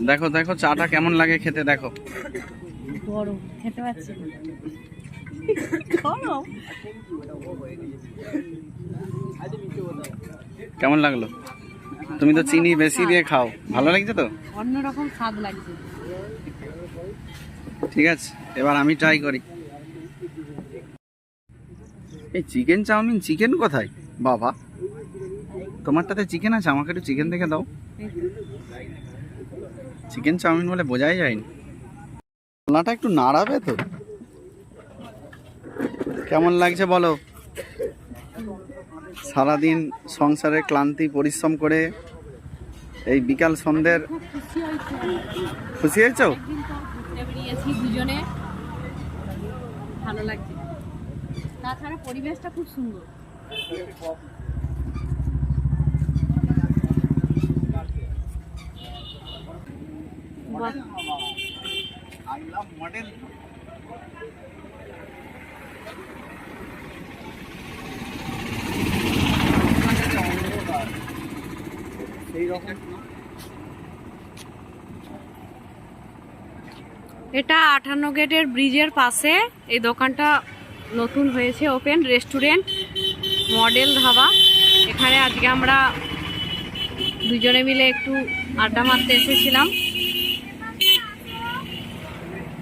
দেখো দেখো চাটা কেমন লাগে খেতে, দেখো। গরম খেতে পাচ্ছি না। গরম। কেমন লাগলো? তুমি তো চিনি বেশি দিয়ে খাও, ভালো লাগছে তো? অন্যরকম স্বাদ লাগছে। ঠিক আছে, এবার আমি ট্রাই করি। এই চিকেন চাউমিন, চিকেন কোথায় বাবা? তোমারটাতে চিকেন আছে, আমাকে একটু চিকেন দেখে দাও। চিকেন চাউমিন বলে বোঝাই যায়নি। ওনাটা একটু নাড়াবে তো। কেমন লাগছে বলো? সারাদিন সংসারের ক্লান্তি পরিশ্রম করে এই বিকাল সন্ধ্যের খুব খুশি হয়েছে। খুশি হয়েছো? একদিন তো ঘুরতে বেরিয়েছি দুজনে, ভালো লাগছে। তাছাড়া পরিবেশটা খুব সুন্দর। বাহ, এটা 58 গেটের ব্রিজের পাশে এই দোকানটা নতুন হয়েছে, ওপেন রেস্টুরেন্ট মডেল ধাবা। এখানে আজকে আমরা দুজনে মিলে একটু আড্ডা মারতে এসেছিলাম।